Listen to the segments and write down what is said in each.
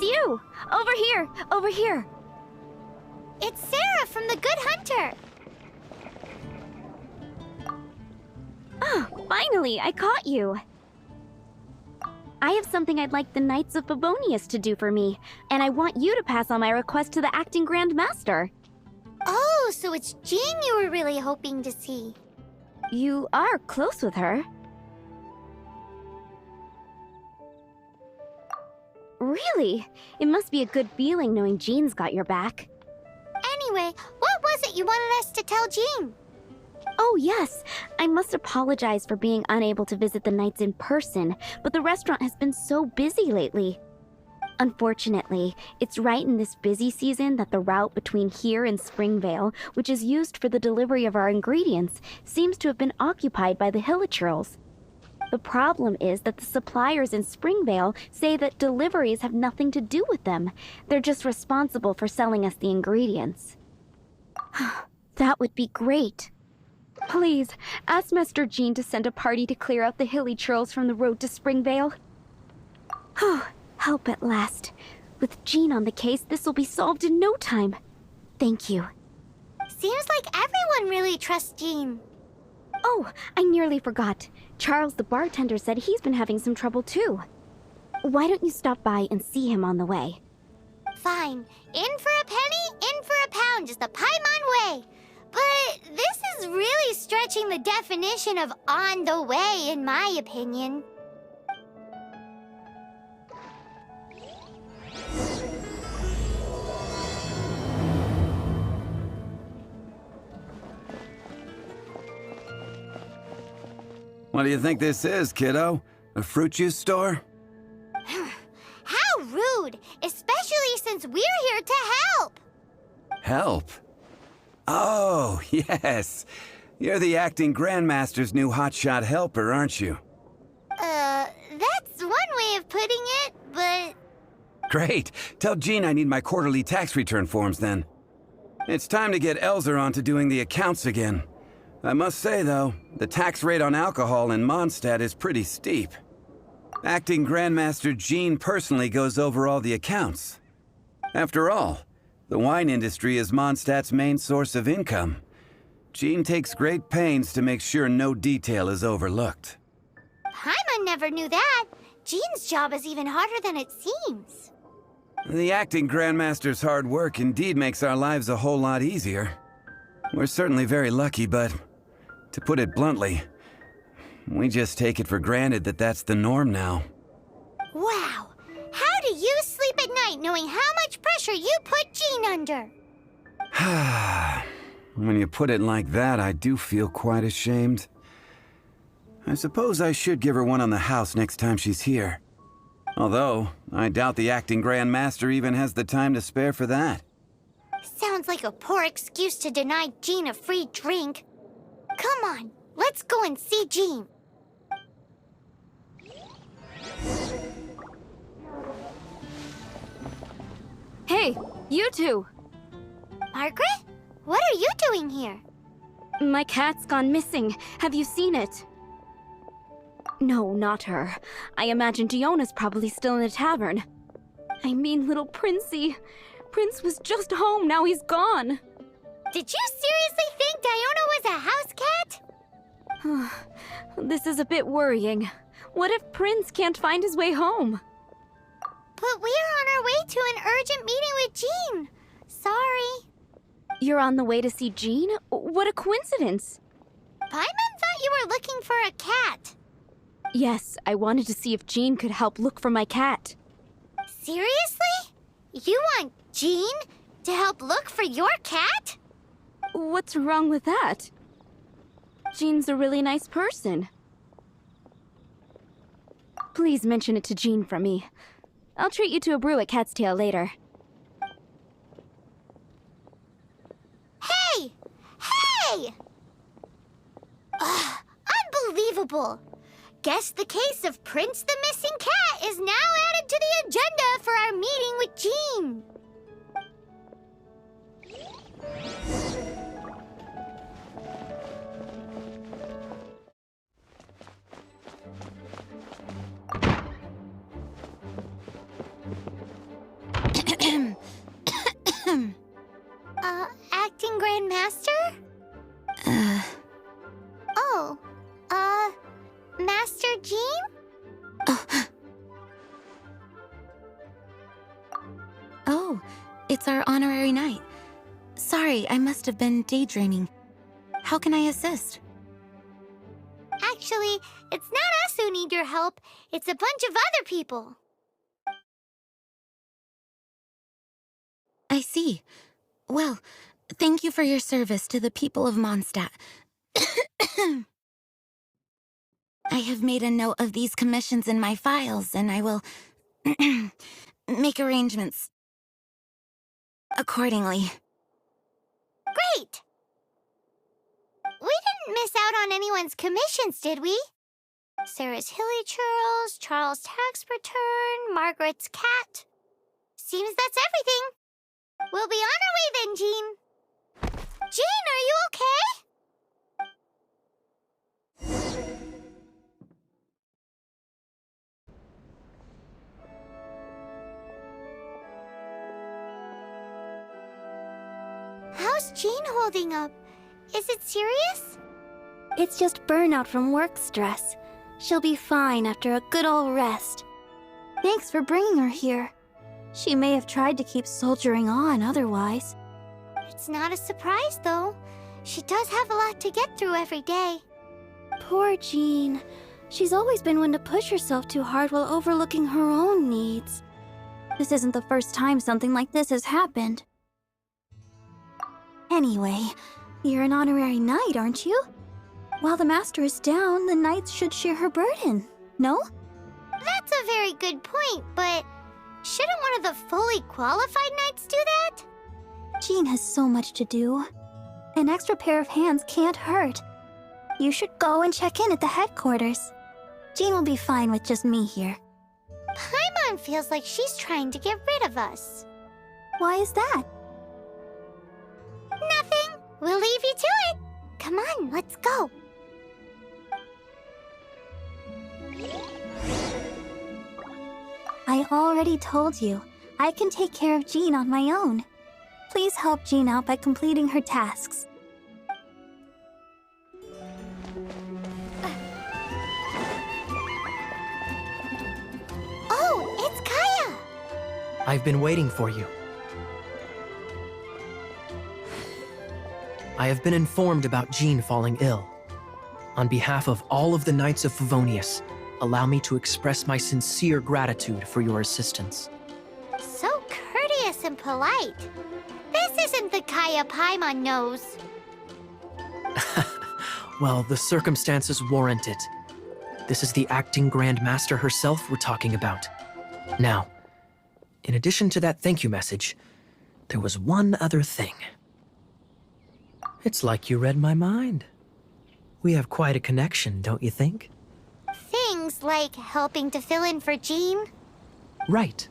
you! Over here! Over here! It's Sarah from the Good Hunter! Oh, finally! I caught you! I have something I'd like the Knights of Favonius to do for me, and I want you to pass on my request to the acting Grand Master. Oh, so it's Jean you were really hoping to see. You are close with her. Really? It must be a good feeling knowing Jean's got your back. Anyway, what was it you wanted us to tell Jean? Oh, yes. I must apologize for being unable to visit the Knights in person, but the restaurant has been so busy lately. Unfortunately, it's right in this busy season that the route between here and Springvale, which is used for the delivery of our ingredients, seems to have been occupied by the Hilichurls. The problem is that the suppliers in Springvale say that deliveries have nothing to do with them. They're just responsible for selling us the ingredients. That would be great. Please, ask Master Jean to send a party to clear out the Hilichurls from the road to Springvale. Help at last. With Jean on the case, this will be solved in no time. Thank you. Seems like everyone really trusts Jean. Oh, I nearly forgot. Charles the bartender said he's been having some trouble too. Why don't you stop by and see him on the way? Fine. In for a penny, in for a pound, just a Paimon way. But this is really stretching the definition of on the way, in my opinion. What do you think this is, kiddo? A fruit juice store? How rude! Especially since we're here to help! Help? Oh, yes. You're the acting Grandmaster's new hotshot helper, aren't you? That's one way of putting it, but... Great. Tell Jean I need my quarterly tax return forms then. It's time to get Elzer on to doing the accounts again. I must say, though, the tax rate on alcohol in Mondstadt is pretty steep. Acting Grandmaster Jean personally goes over all the accounts. After all, the wine industry is Mondstadt's main source of income. Jean takes great pains to make sure no detail is overlooked. Paimon never knew that. Jean's job is even harder than it seems. The acting Grandmaster's hard work indeed makes our lives a whole lot easier. We're certainly very lucky, but to put it bluntly, we just take it for granted that that's the norm now. Wow. How do you sleep at night knowing how much pressure you put Jean under? When you put it like that, I do feel quite ashamed. I suppose I should give her one on the house next time she's here. Although, I doubt the acting Grandmaster even has the time to spare for that. Sounds like a poor excuse to deny Jean a free drink. Come on, let's go and see Jean. Hey, you two! Margaret? What are you doing here? My cat's gone missing. Have you seen it? No, not her. I imagine Diona's probably still in the tavern. I mean, little Princey. Prince was just home, now he's gone. Did you seriously think Diona was a house cat? This is a bit worrying. What if Prince can't find his way home? But we're on our way to an urgent meeting with Jean. Sorry. You're on the way to see Jean? What a coincidence. Paimon thought you were looking for a cat. Yes, I wanted to see if Jean could help look for my cat. Seriously? You want Jean to help look for your cat? What's wrong with that? Jean's a really nice person. Please mention it to Jean from me. I'll treat you to a brew at Cat's Tail later. Hey! Hey! Ugh, unbelievable! Guess the case of Prince the Missing Cat is now added to the agenda for our meeting with Jean. here, Jean? Oh, it's our honorary knight. Sorry, I must have been daydreaming. How can I assist? Actually, it's not us who need your help. It's a bunch of other people. I see. Well, thank you for your service to the people of Mondstadt. I have made a note of these commissions in my files, and I will make arrangements accordingly. Great! We didn't miss out on anyone's commissions, did we? Sarah's Hilly Churls, Charles' tax return, Margaret's cat. Seems that's everything. We'll be on our way then, Jean. Jean, are you okay? How's Jean holding up? Is it serious? It's just burnout from work stress. She'll be fine after a good old rest. Thanks for bringing her here. She may have tried to keep soldiering on otherwise. It's not a surprise, though. She does have a lot to get through every day. Poor Jean. She's always been one to push herself too hard while overlooking her own needs. This isn't the first time something like this has happened. Anyway, you're an honorary knight, aren't you? While the master is down, the knights should share her burden, no? That's a very good point, but shouldn't one of the fully qualified knights do that? Jean has so much to do. An extra pair of hands can't hurt. You should go and check in at the headquarters. Jean will be fine with just me here. Paimon feels like she's trying to get rid of us. Why is that? Nothing. We'll leave you to it. Come on, let's go. I already told you. I can take care of Jean on my own. Please help Jean out by completing her tasks. Oh, it's Kaya! I've been waiting for you. I have been informed about Jean falling ill. On behalf of all of the Knights of Favonius, allow me to express my sincere gratitude for your assistance. So courteous and polite. This isn't the Kaya Paimon knows. Well, the circumstances warrant it. This is the acting Grand Master herself we're talking about. Now, in addition to that thank you message, there was one other thing. It's like you read my mind. We have quite a connection, don't you think? Things like helping to fill in for Jean? Right.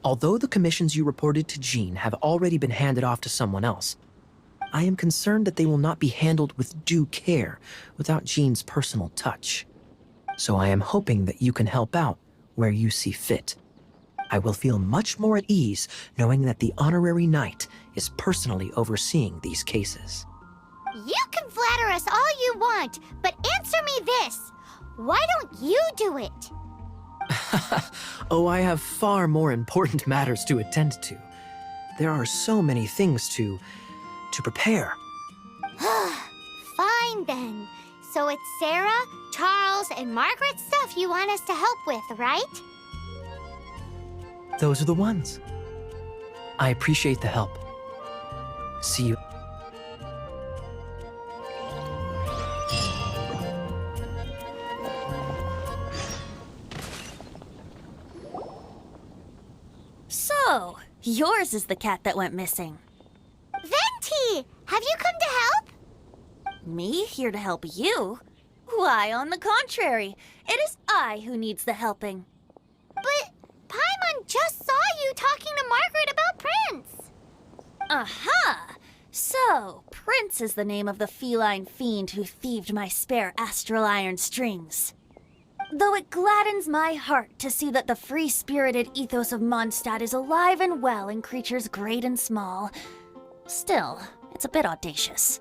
Although the commissions you reported to Jean have already been handed off to someone else, I am concerned that they will not be handled with due care without Jean's personal touch. So I am hoping that you can help out where you see fit. I will feel much more at ease knowing that the honorary knight is personally overseeing these cases. You can flatter us all you want, but answer me this. Why don't you do it? Oh, I have far more important matters to attend to. There are so many things to prepare. Fine then. So it's Sarah, Charles, and Margaret's stuff you want us to help with, right? Those are the ones. I appreciate the help. See you. So, yours is the cat that went missing. Venti, have you come to help? Me here to help you? Why, on the contrary, it is I who needs the helping. But Paimon just saw you talking to Margaret about Prince. Aha! So, Prince is the name of the feline fiend who thieved my spare astral iron strings. Though it gladdens my heart to see that the free-spirited ethos of Mondstadt is alive and well in creatures great and small, still, it's a bit audacious.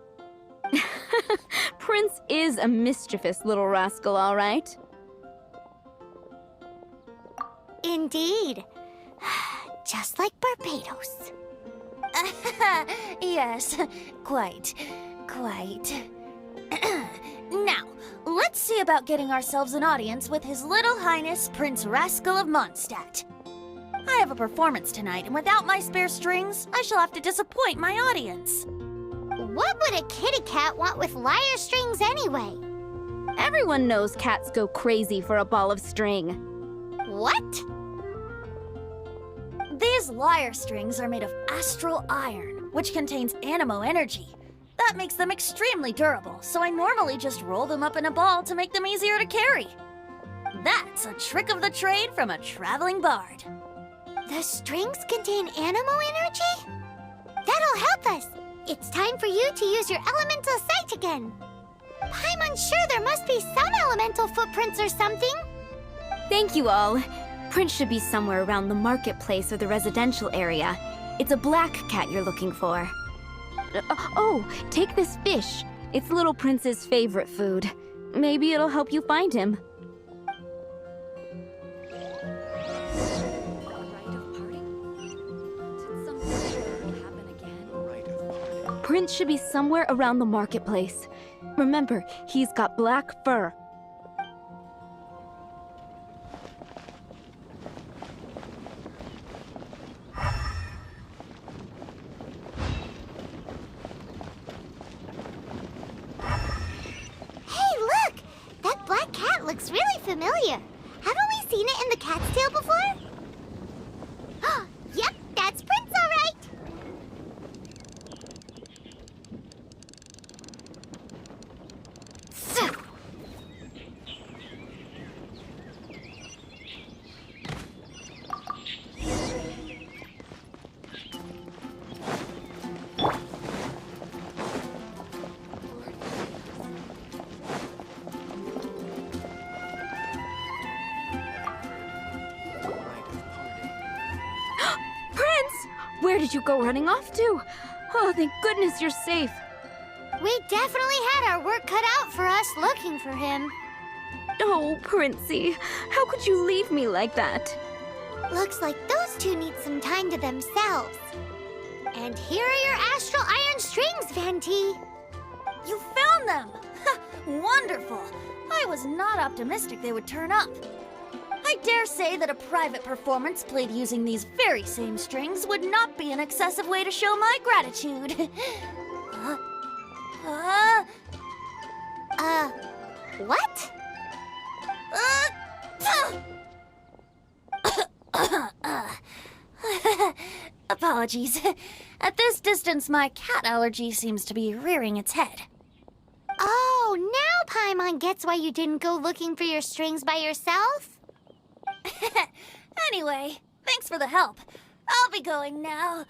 Prince is a mischievous little rascal, all right. Indeed. Just like Barbados. Yes, quite. Now, let's see about getting ourselves an audience with His Little Highness Prince Rascal of Mondstadt. I have a performance tonight, and without my spare strings, I shall have to disappoint my audience. What would a kitty cat want with lyre strings anyway? Everyone knows cats go crazy for a ball of string. What? These lyre strings are made of astral iron, which contains anemo energy. That makes them extremely durable, so I normally just roll them up in a ball to make them easier to carry. That's a trick of the trade from a traveling bard. The strings contain anemo energy? That'll help us. It's time for you to use your elemental sight again. Paimon's sure there must be some elemental footprints or something. Thank you all. Prince should be somewhere around the marketplace or the residential area. It's a black cat you're looking for. Oh, take this fish. It's Little Prince's favorite food. Maybe it'll help you find him. Prince should be somewhere around the marketplace. Remember, he's got black fur. Hey, look! That black cat looks really familiar. Haven't we seen it in the cat's tail before? Yep, that's Prince, all right. Where did you go running off to? Oh, thank goodness you're safe. We definitely had our work cut out for us looking for him. Oh, Princey, how could you leave me like that? Looks like those two need some time to themselves. And here are your astral iron strings, Venti. You found them! Wonderful! I was not optimistic they would turn up. I dare say that a private performance played using these very same strings would not be an excessive way to show my gratitude. What? Apologies. At this distance, my cat allergy seems to be rearing its head. Oh, now Paimon gets why you didn't go looking for your strings by yourself? Anyway, thanks for the help. I'll be going now.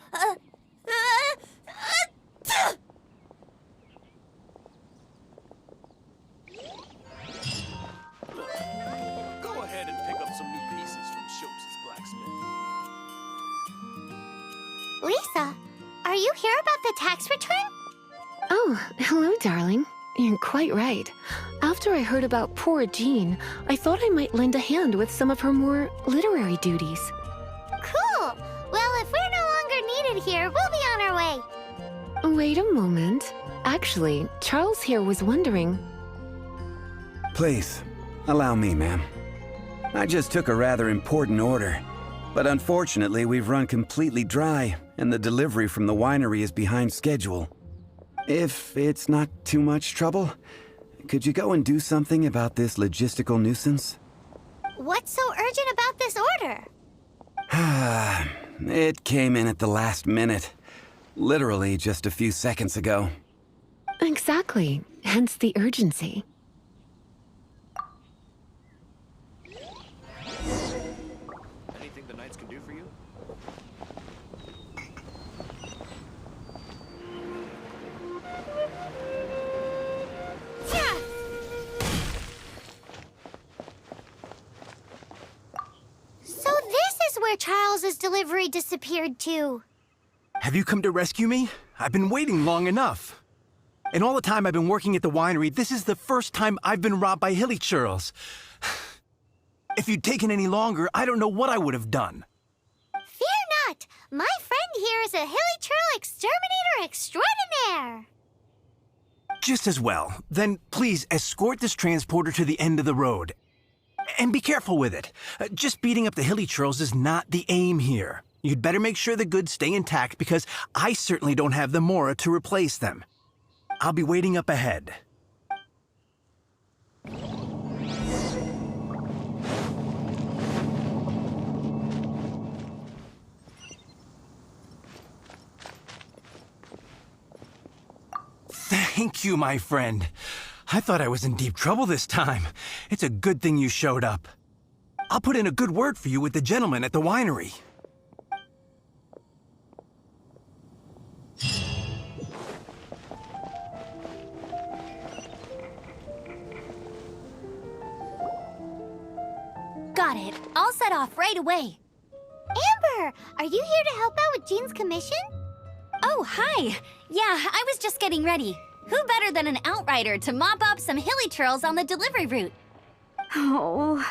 Go ahead and pick up some new pieces from Shopes' blacksmith. Lisa, are you here about the tax return? Oh, hello, darling. You're quite right. After I heard about poor Jean, I thought I might lend a hand with some of her more literary duties. Cool. Well, if we're no longer needed here, we'll be on our way. Wait a moment. Actually, Charles here was wondering... Please, allow me, ma'am. I just took a rather important order. But unfortunately, we've run completely dry, and the delivery from the winery is behind schedule. If it's not too much trouble, could you go and do something about this logistical nuisance? What's so urgent about this order? It came in at the last minute. Literally just a few seconds ago. Exactly. Hence the urgency. Anything the Knights can do for you? So this is where Charles's delivery disappeared to. Have you come to rescue me? I've been waiting long enough. In all the time I've been working at the winery, this is the first time I've been robbed by hilly churls. If you'd taken any longer, I don't know what I would have done. Fear not! My friend here is a hilly churl exterminator extraordinaire! Just as well. Then please escort this transporter to the end of the road. And be careful with it. Just beating up the hilly churls is not the aim here. You'd better make sure the goods stay intact because I certainly don't have the Mora to replace them. I'll be waiting up ahead. Thank you, my friend. I thought I was in deep trouble this time. It's a good thing you showed up. I'll put in a good word for you with the gentleman at the winery. Got it. I'll set off right away. Amber, are you here to help out with Jean's commission? Oh, hi. Yeah, I was just getting ready. Who better than an outrider to mop up some hilly churls on the delivery route? Oh.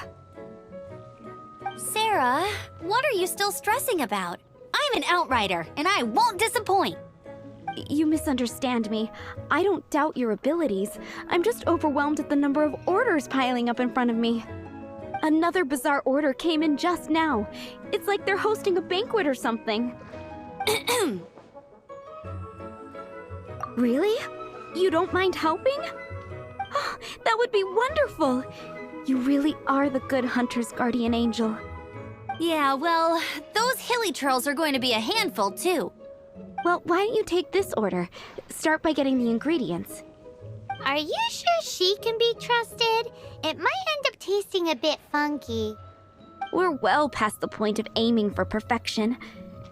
Sarah, what are you still stressing about? I'm an outrider, and I won't disappoint. You misunderstand me. I don't doubt your abilities. I'm just overwhelmed at the number of orders piling up in front of me. Another bizarre order came in just now. It's like they're hosting a banquet or something. Really? You don't mind helping? That would be wonderful! You really are the good hunter's guardian angel. Yeah, well, those hilly churls are going to be a handful, too. Well, why don't you take this order? Start by getting the ingredients. Are you sure she can be trusted? It might end up tasting a bit funky. We're well past the point of aiming for perfection.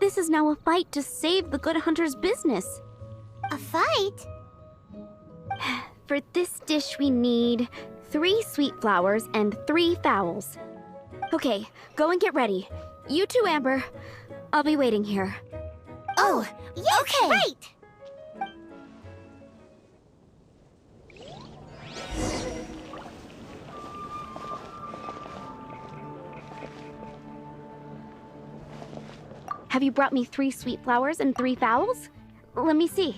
This is now a fight to save the good hunter's business. A fight? For this dish, we need 3 sweet flowers and 3 fowls. Okay, go and get ready. You too, Amber. I'll be waiting here. Oh, yes, okay. Right! Have you brought me 3 sweet flowers and 3 fowls? Let me see.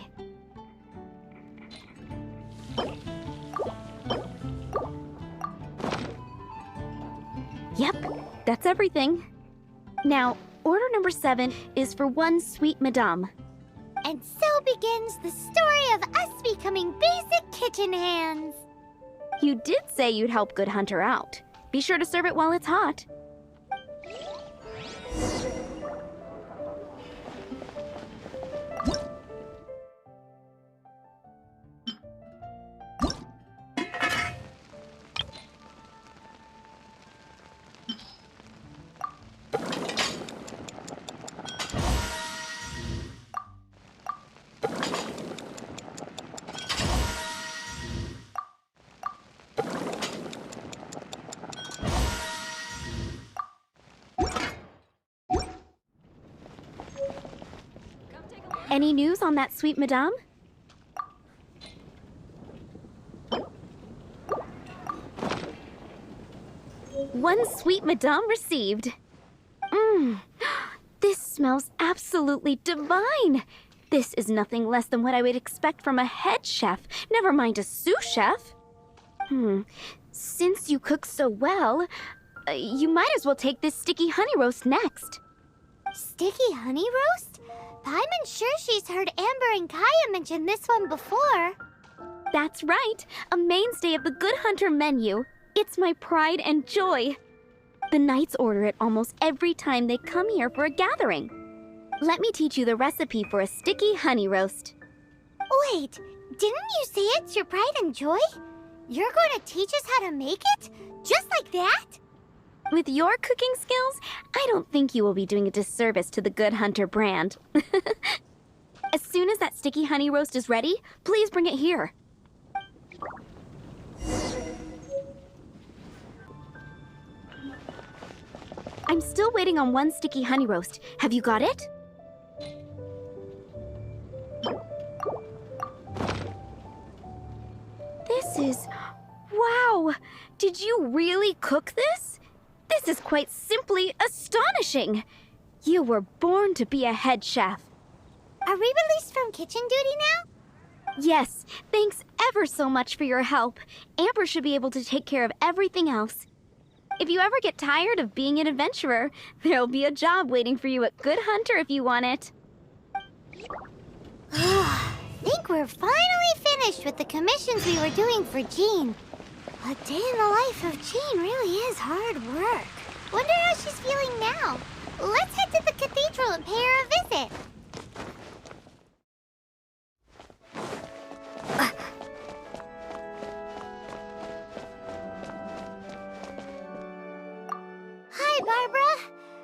Yep, that's everything. Now, order number 7 is for 1 sweet madame. And so begins the story of us becoming basic kitchen hands. You did say you'd help Good Hunter out. Be sure to serve it while it's hot. Any news on that sweet madame? One sweet madame received. This smells absolutely divine. This is nothing less than what I would expect from a head chef, never mind a sous chef. Since you cook so well, you might as well take this sticky honey roast next. Sticky honey roast? I'm sure she's heard Amber and Kaya mention this one before. That's right, a mainstay of the Good Hunter menu. It's my pride and joy. The knights order it almost every time they come here for a gathering. Let me teach you the recipe for a sticky honey roast. Wait, didn't you say it's your pride and joy? You're going to teach us how to make it? Just like that? With your cooking skills, I don't think you will be doing a disservice to the Good Hunter brand. As soon as that sticky honey roast is ready, please bring it here. I'm still waiting on 1 sticky honey roast. Have you got it? This is... Wow! Did you really cook this? This is quite simply astonishing. You were born to be a head chef. Are we released from kitchen duty now? Yes, thanks ever so much for your help. Amber should be able to take care of everything else. If you ever get tired of being an adventurer, there'll be a job waiting for you at Good Hunter if you want it. Think we're finally finished with the commissions we were doing for Jean. A day in the life of Jean really is hard work. Wonder how she's feeling now. Let's head to the cathedral and pay her a visit. Hi, Barbara.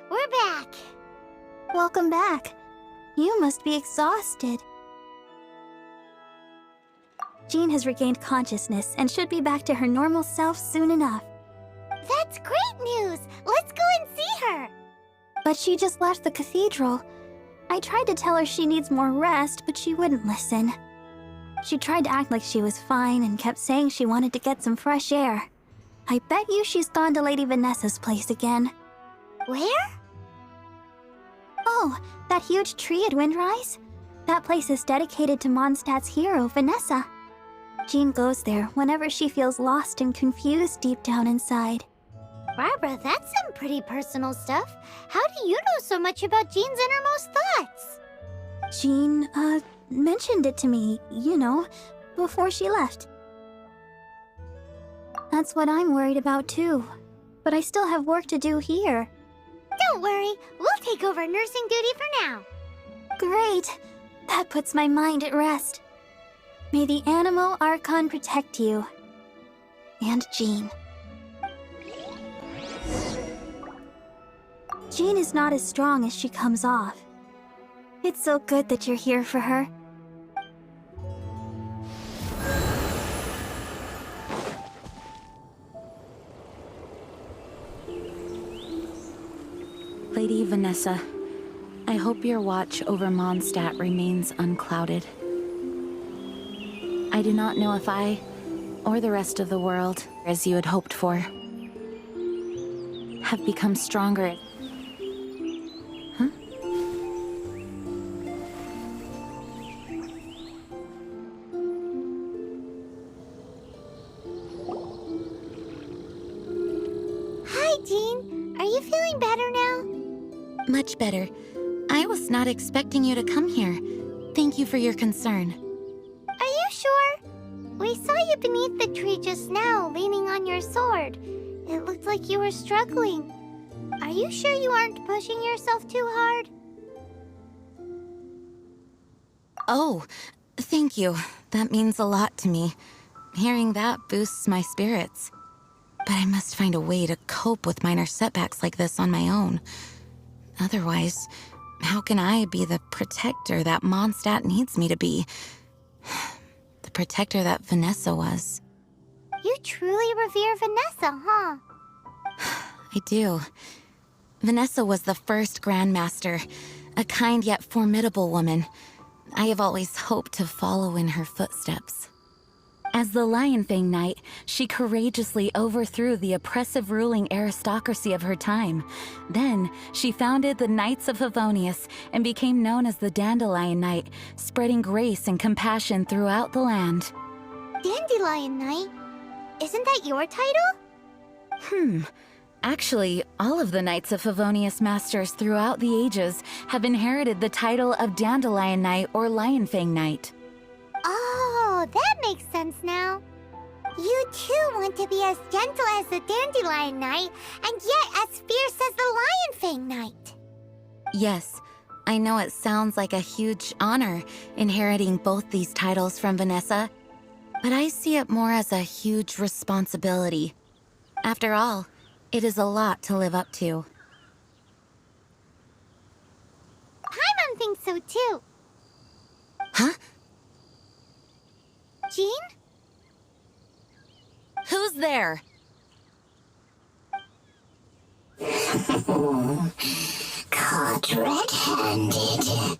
We're back. Welcome back. You must be exhausted. Jean has regained consciousness and should be back to her normal self soon enough. That's great news. Let's go and see her. But she just left the cathedral. I tried to tell her she needs more rest, but she wouldn't listen. She tried to act like she was fine and kept saying she wanted to get some fresh air. I bet you she's gone to Lady Vanessa's place again. Where? Oh, that huge tree at Windrise? That place is dedicated to Mondstadt's hero, Vanessa. Jean goes there whenever she feels lost and confused deep down inside. Barbara, that's some pretty personal stuff. How do you know so much about Jean's innermost thoughts? Jean, mentioned it to me, before she left. That's what I'm worried about too. But I still have work to do here. Don't worry, we'll take over nursing duty for now. Great! That puts my mind at rest. May the Animo Archon protect you. And Jean. Jean is not as strong as she comes off. It's so good that you're here for her. Lady Vanessa, I hope your watch over Mondstadt remains unclouded. I do not know if I, or the rest of the world, as you had hoped for, have become stronger. Huh? Hi, Jean. Are you feeling better now? Much better. I was not expecting you to come here. Thank you for your concern. Are you sure? We saw you beneath the tree just now, leaning on your sword. It looked like you were struggling. Are you sure you aren't pushing yourself too hard? Oh, thank you. That means a lot to me. Hearing that boosts my spirits. But I must find a way to cope with minor setbacks like this on my own. Otherwise, how can I be the protector that Mondstadt needs me to be? The protector that Vanessa was. You truly revere Vanessa, huh? I do. Vanessa was the first Grandmaster, a kind yet formidable woman. I have always hoped to follow in her footsteps. As the Lionfang Knight, she courageously overthrew the oppressive ruling aristocracy of her time. Then, she founded the Knights of Favonius and became known as the Dandelion Knight, spreading grace and compassion throughout the land. Dandelion Knight? Isn't that your title? Actually, all of the Knights of Favonius Masters throughout the ages have inherited the title of Dandelion Knight or Lionfang Knight. Oh, that makes sense now. You too want to be as gentle as the Dandelion Knight, and yet as fierce as the Lionfang Knight. Yes, I know it sounds like a huge honor inheriting both these titles from Vanessa, but I see it more as a huge responsibility. After all, it is a lot to live up to. Paimon thinks so too. Huh? Jean? Who's there? Caught red-handed.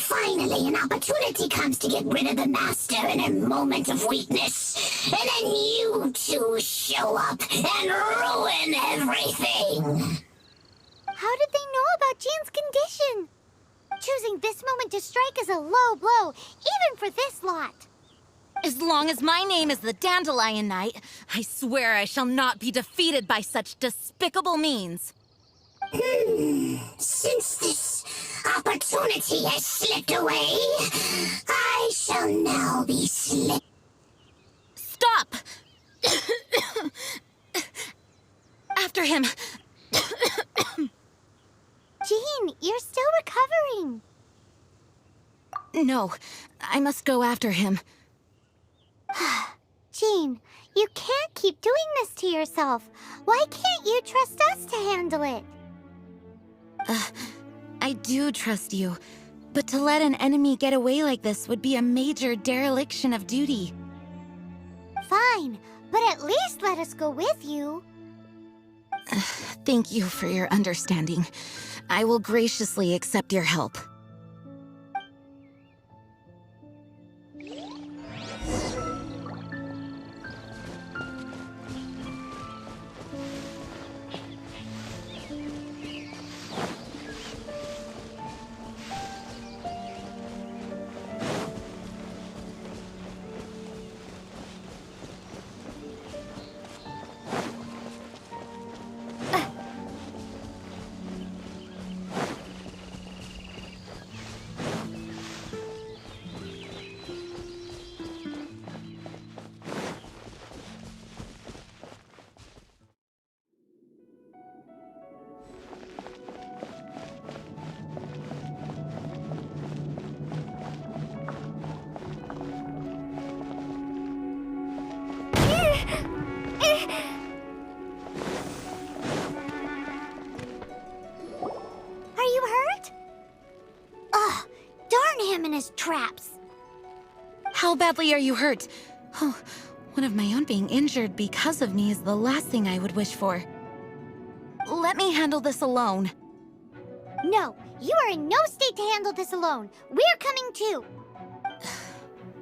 Finally, an opportunity comes to get rid of the Master in a moment of weakness. And then you two show up and ruin everything. How did they know about Jean's condition? Choosing this moment to strike is a low blow, even for this lot. As long as my name is the Dandelion Knight, I swear I shall not be defeated by such despicable means. Since this opportunity has slipped away, I shall now be slipped. Stop! After him. Jean, you're still recovering. No, I must go after him. Jean, you can't keep doing this to yourself. Why can't you trust us to handle it? I do trust you, but to let an enemy get away like this would be a major dereliction of duty. Fine, but at least let us go with you. Thank you for your understanding. I will graciously accept your help. Are you hurt? Ugh, darn him and his traps. How badly are you hurt? Oh, one of my own being injured because of me is the last thing I would wish for. Let me handle this alone. No, you are in no state to handle this alone. We're coming too.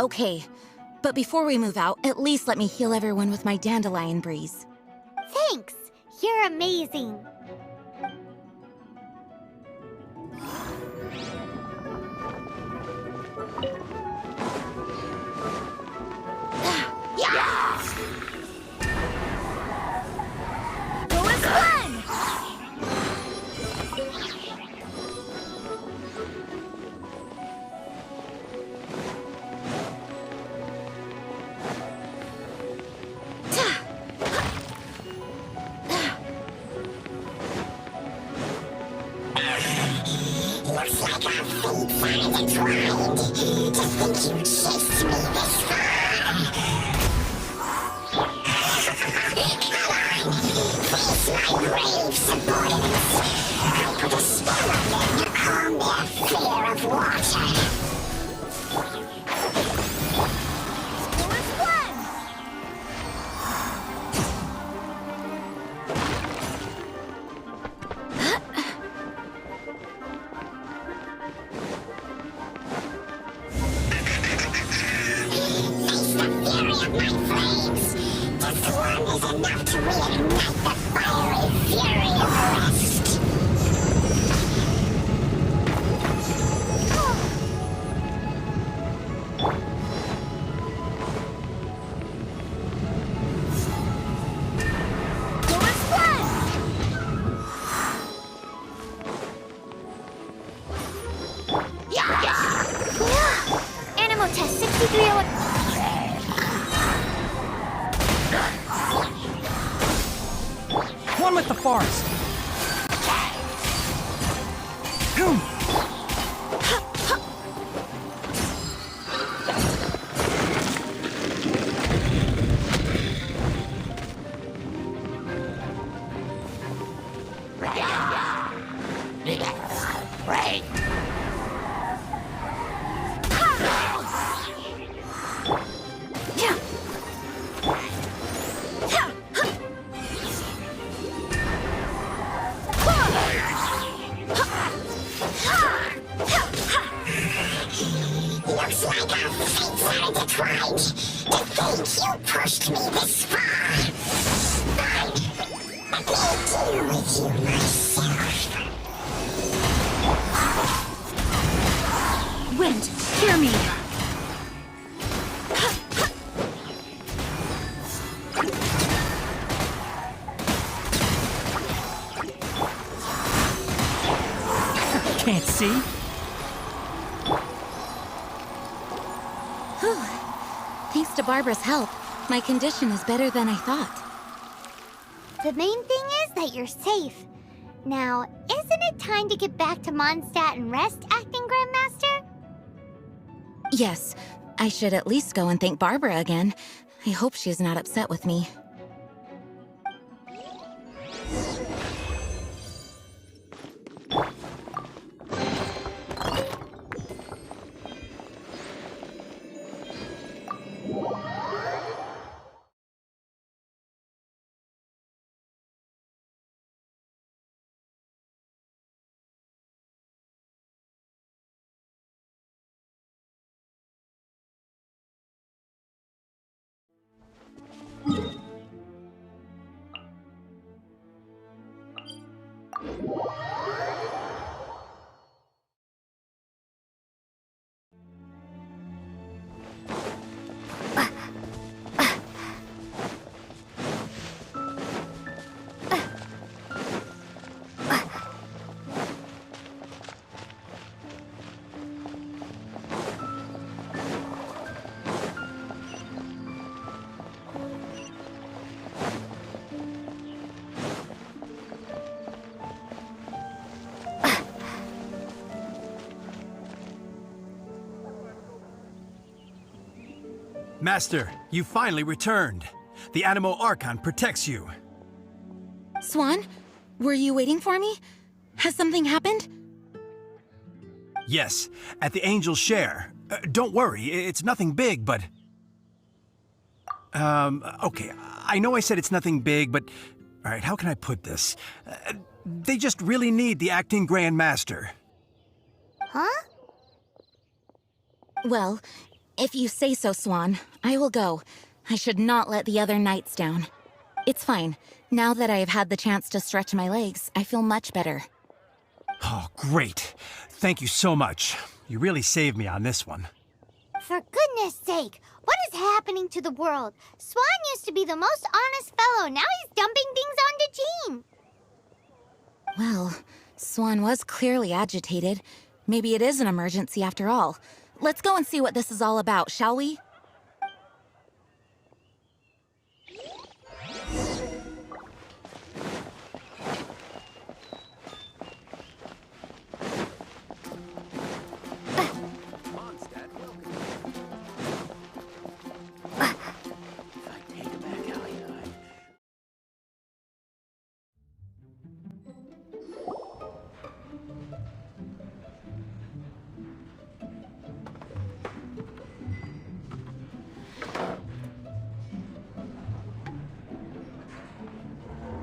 Okay, but before we move out, at least let me heal everyone with my dandelion breeze. Thanks. You're amazing. Go as one! Looks like our fate finally entwined. To think you chased me this far. Face my brave subordinates. I put a spell on them to calm their fear of water. Go as one! Face the fury of my flames. Just one is enough to reignite the fiery fury of rest. Go as one! Animal test 6301. One with the forest. tried to think you pushed me this far. But let me deal with you myself. Wind, hear me! Can't see? Whew. Thanks to Barbara's help, my condition is better than I thought. The main thing is that you're safe. Now, isn't it time to get back to Mondstadt and rest, Acting Grandmaster? Yes, I should at least go and thank Barbara again. I hope she's not upset with me. Master, you finally returned. The Animo Archon protects you. Swan, were you waiting for me? Has something happened? Yes, at the Angel's Share. Don't worry, it's nothing big, but... okay, I know I said it's nothing big, but... Alright, how can I put this? They just really need the Acting Grand Master. Huh? Well, if you say so, Swan, I will go. I should not let the other knights down. It's fine. Now that I have had the chance to stretch my legs, I feel much better. Oh, great. Thank you so much. You really saved me on this one. For goodness sake, what is happening to the world? Swan used to be the most honest fellow. Now he's dumping things onto Jean. Well, Swan was clearly agitated. Maybe it is an emergency after all. Let's go and see what this is all about, shall we?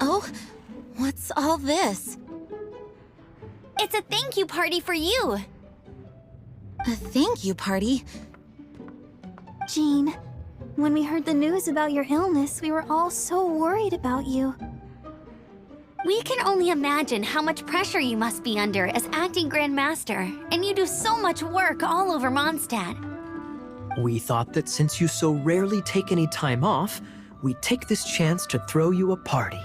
Oh, what's all this? It's a thank you party for you! A thank you party? Jean, when we heard the news about your illness, we were all so worried about you. We can only imagine how much pressure you must be under as acting Grand Master, and you do so much work all over Mondstadt. We thought that since you so rarely take any time off, we'd take this chance to throw you a party.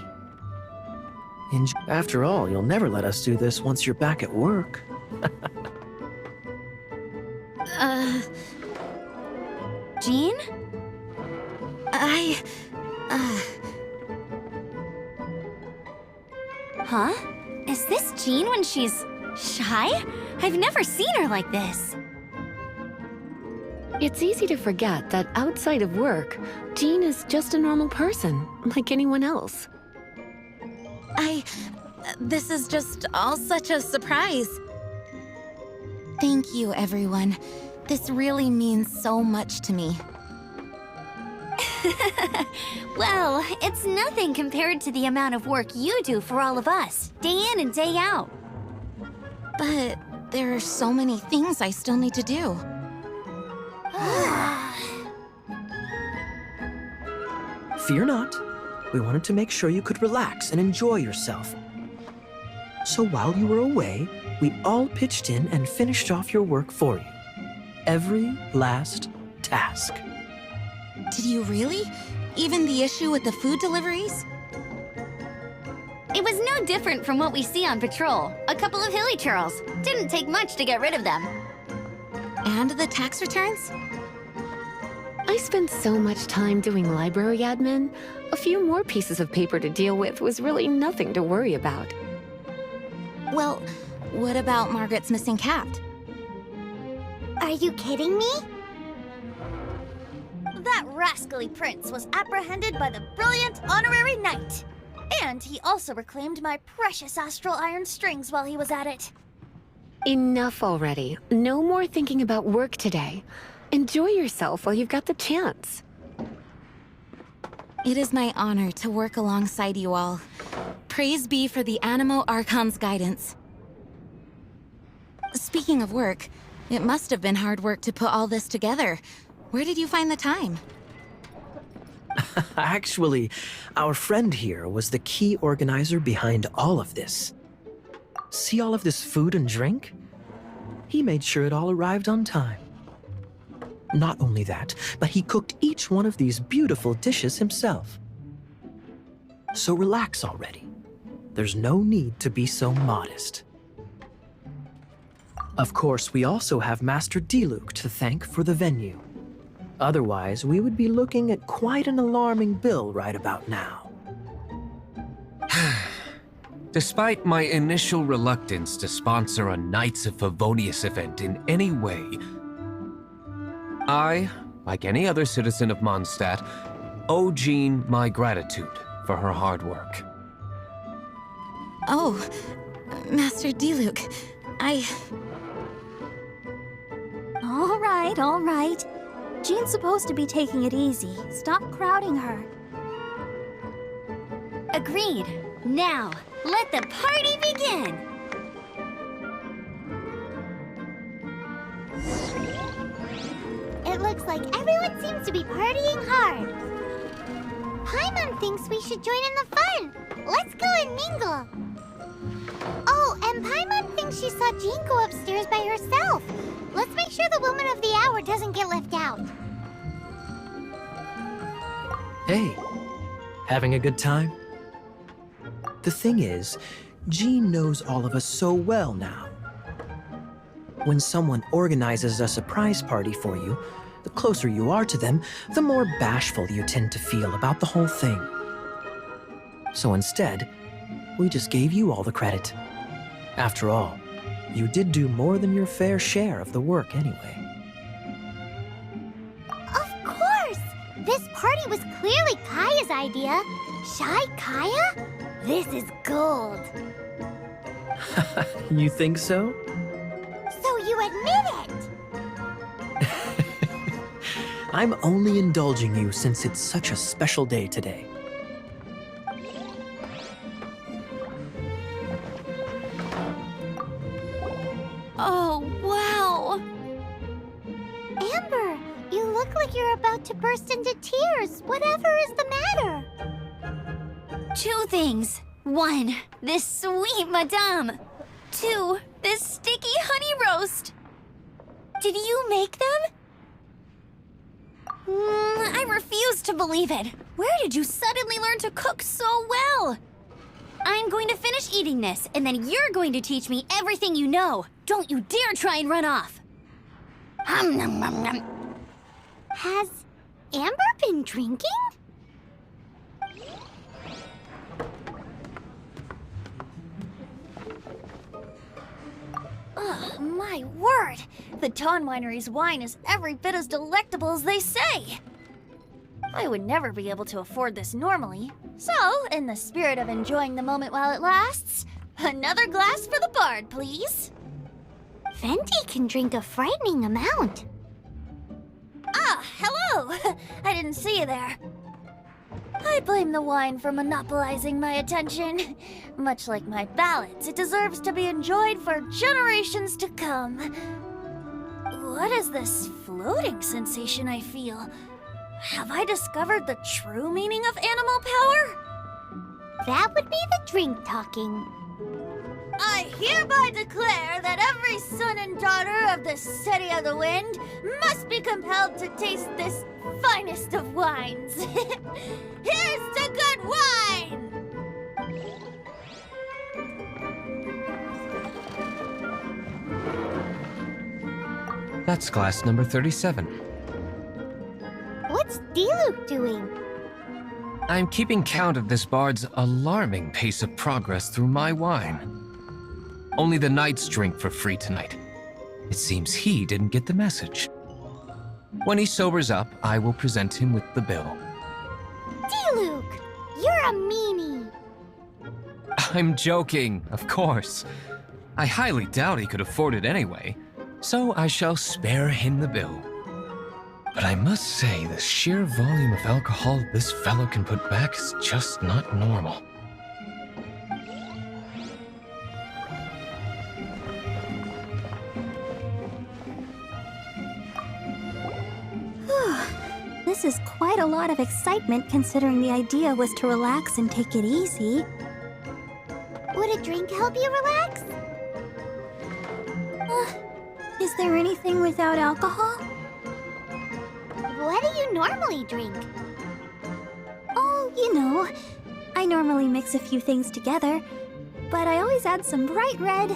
And after all, you'll never let us do this once you're back at work. Jean? Huh? Is this Jean when she's shy? I've never seen her like this. It's easy to forget that outside of work, Jean is just a normal person, like anyone else. This is just all such a surprise. Thank you, everyone. This really means so much to me. Well, it's nothing compared to the amount of work you do for all of us, day in and day out. But there are so many things I still need to do. Fear not. We wanted to make sure you could relax and enjoy yourself. So while you were away, we all pitched in and finished off your work for you. Every last task. Did you really? Even the issue with the food deliveries? It was no different from what we see on patrol. A couple of hilly churls. Didn't take much to get rid of them. And the tax returns? I spent so much time doing library admin. A few more pieces of paper to deal with was really nothing to worry about. Well, what about Margaret's missing cat? Are you kidding me? That rascally prince was apprehended by the brilliant honorary knight. And he also reclaimed my precious astral iron strings while he was at it. Enough already. No more thinking about work today. Enjoy yourself while you've got the chance. It is my honor to work alongside you all. Praise be for the Animo Archon's guidance. Speaking of work, it must have been hard work to put all this together. Where did you find the time? Actually, our friend here was the key organizer behind all of this. See all of this food and drink? He made sure it all arrived on time. Not only that, but he cooked each one of these beautiful dishes himself. So relax already. There's no need to be so modest. Of course, we also have Master Diluc to thank for the venue. Otherwise, we would be looking at quite an alarming bill right about now. Despite my initial reluctance to sponsor a Knights of Favonius event in any way, I, like any other citizen of Mondstadt, owe Jean my gratitude for her hard work. Oh, Master Diluc, All right. Jean's supposed to be taking it easy. Stop crowding her. Agreed. Now, let the party begin! It looks like everyone seems to be partying hard. Paimon thinks we should join in the fun. Let's go and mingle. Oh, and Paimon thinks she saw Jean go upstairs by herself. Let's make sure the woman of the hour doesn't get left out. Hey, having a good time? The thing is, Jean knows all of us so well now. When someone organizes a surprise party for you, the closer you are to them, the more bashful you tend to feel about the whole thing. So instead, we just gave you all the credit. After all, you did do more than your fair share of the work anyway. Of course! This party was clearly Kaya's idea. Shy Kaya? This is gold. You think so? So you admit it? I'm only indulging you since it's such a special day today. Oh, wow! Amber, you look like you're about to burst into tears. Whatever is the matter? Two things. One, this sweet madame. Two, this sticky honey roast. Did you make them? I refuse to believe it. Where did you suddenly learn to cook so well? I'm going to finish eating this, and then you're going to teach me everything you know. Don't you dare try and run off. Has Amber been drinking? Ugh, my word! The Dawn Winery's wine is every bit as delectable as they say. I would never be able to afford this normally. So, in the spirit of enjoying the moment while it lasts, another glass for the bard, please. Venti can drink a frightening amount. Ah, hello! I didn't see you there. I blame the wine for monopolizing my attention. Much like my ballads, it deserves to be enjoyed for generations to come. What is this floating sensation I feel? Have I discovered the true meaning of animal power? That would be the drink talking. I hereby declare that every son and daughter of the City of the Wind must be compelled to taste this finest of wines. Here's to good wine! That's glass number 37. What's Diluc doing? I'm keeping count of this bard's alarming pace of progress through my wine. Only the knights drink for free tonight. It seems he didn't get the message. When he sobers up, I will present him with the bill. Diluc, you're a meanie. I'm joking, of course. I highly doubt he could afford it anyway, so I shall spare him the bill. But I must say, the sheer volume of alcohol this fellow can put back is just not normal. This is quite a lot of excitement considering the idea was to relax and take it easy. Would a drink help you relax? Is there anything without alcohol? What do you normally drink? Oh, you know, I normally mix a few things together, but I always add some bright red.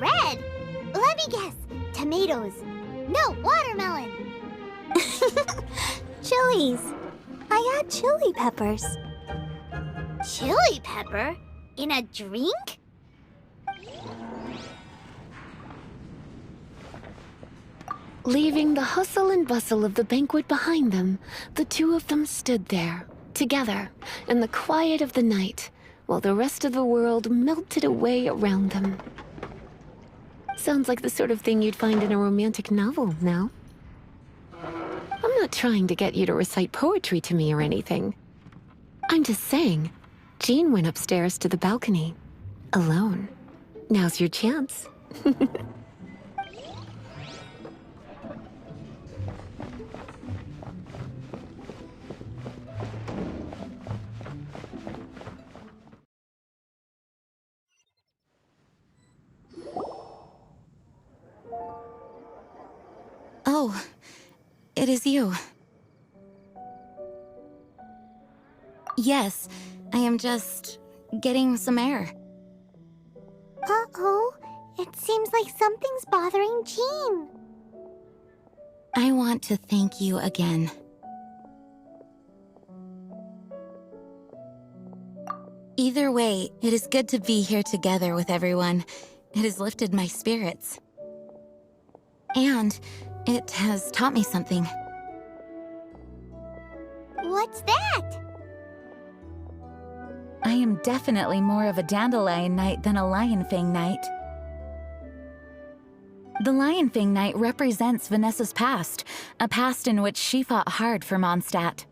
Red? Let me guess. Tomatoes. No, watermelon. Chilies. I add chili peppers. Chili pepper? In a drink? Leaving the hustle and bustle of the banquet behind them, the two of them stood there, together, in the quiet of the night, while the rest of the world melted away around them. Sounds like the sort of thing you'd find in a romantic novel, now. I'm not trying to get you to recite poetry to me or anything. I'm just saying, Jean went upstairs to the balcony, alone. Now's your chance. Oh, it is you. Yes, I am just getting some air. Uh-oh. It seems like something's bothering Jean. I want to thank you again. Either way, it is good to be here together with everyone. It has lifted my spirits. And it has taught me something. What's that? I am definitely more of a Dandelion Knight than a Lionfang Knight. The Lionfang Knight represents Vanessa's past, a past in which she fought hard for Mondstadt.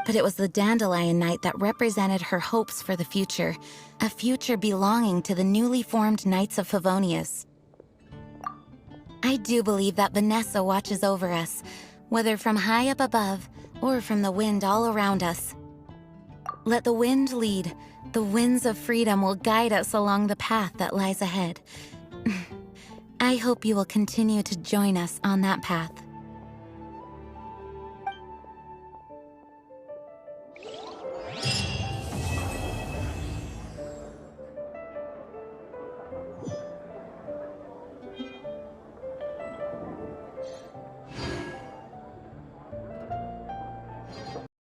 But it was the Dandelion Knight that represented her hopes for the future, a future belonging to the newly formed Knights of Favonius. I do believe that Vanessa watches over us, whether from high up above or from the wind all around us. Let the wind lead. The winds of freedom will guide us along the path that lies ahead. I hope you will continue to join us on that path.